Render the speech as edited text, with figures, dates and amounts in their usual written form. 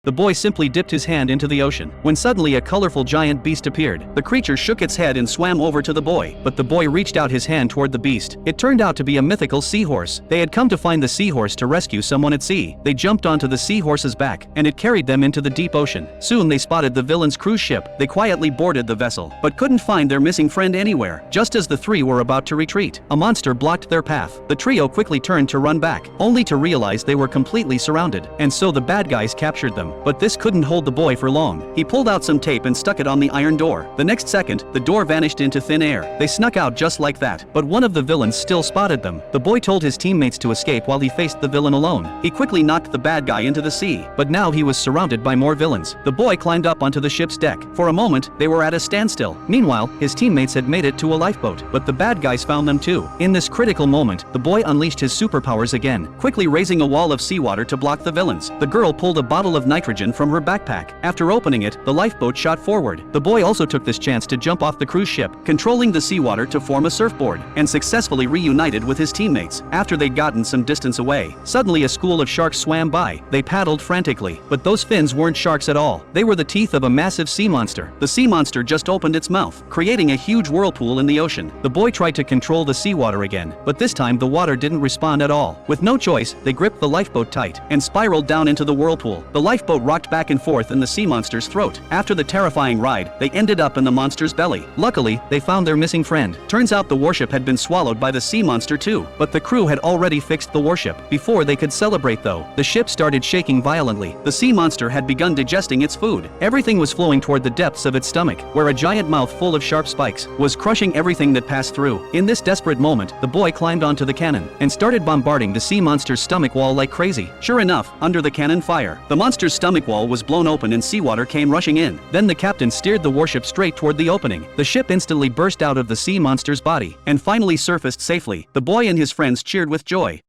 The boy simply dipped his hand into the ocean, when suddenly a colorful giant beast appeared. The creature shook its head and swam over to the boy, but the boy reached out his hand toward the beast. It turned out to be a mythical seahorse. They had come to find the seahorse to rescue someone at sea. They jumped onto the seahorse's back, and it carried them into the deep ocean. Soon they spotted the villain's cruise ship. They quietly boarded the vessel, but couldn't find their missing friend anywhere. Just as the three were about to retreat, a monster blocked their path. The trio quickly turned to run back, only to realize they were completely surrounded, and so the bad guys captured them. But this couldn't hold the boy for long. He pulled out some tape and stuck it on the iron door. The next second, the door vanished into thin air. They snuck out just like that, but one of the villains still spotted them. The boy told his teammates to escape while he faced the villain alone. He quickly knocked the bad guy into the sea, but now he was surrounded by more villains. The boy climbed up onto the ship's deck. For a moment, they were at a standstill. Meanwhile, his teammates had made it to a lifeboat, but the bad guys found them too. In this critical moment, the boy unleashed his superpowers again, quickly raising a wall of seawater to block the villains. The girl pulled a bottle of nitrogen from her backpack. After opening it, the lifeboat shot forward. The boy also took this chance to jump off the cruise ship, controlling the seawater to form a surfboard, and successfully reunited with his teammates. After they'd gotten some distance away, suddenly a school of sharks swam by. They paddled frantically, but those fins weren't sharks at all. They were the teeth of a massive sea monster. The sea monster just opened its mouth, creating a huge whirlpool in the ocean. The boy tried to control the seawater again, but this time the water didn't respond at all. With no choice, they gripped the lifeboat tight and spiraled down into the whirlpool. The lifeboat rocked back and forth in the sea monster's throat. After the terrifying ride, they ended up in the monster's belly. Luckily, they found their missing friend. Turns out the warship had been swallowed by the sea monster too, but the crew had already fixed the warship. Before they could celebrate though, the ship started shaking violently. The sea monster had begun digesting its food. Everything was flowing toward the depths of its stomach, where a giant mouth full of sharp spikes was crushing everything that passed through. In this desperate moment, the boy climbed onto the cannon and started bombarding the sea monster's stomach wall like crazy. Sure enough, under the cannon fire, the monster's stomach wall was blown open and seawater came rushing in. Then the captain steered the warship straight toward the opening. The ship instantly burst out of the sea monster's body and finally surfaced safely. The boy and his friends cheered with joy.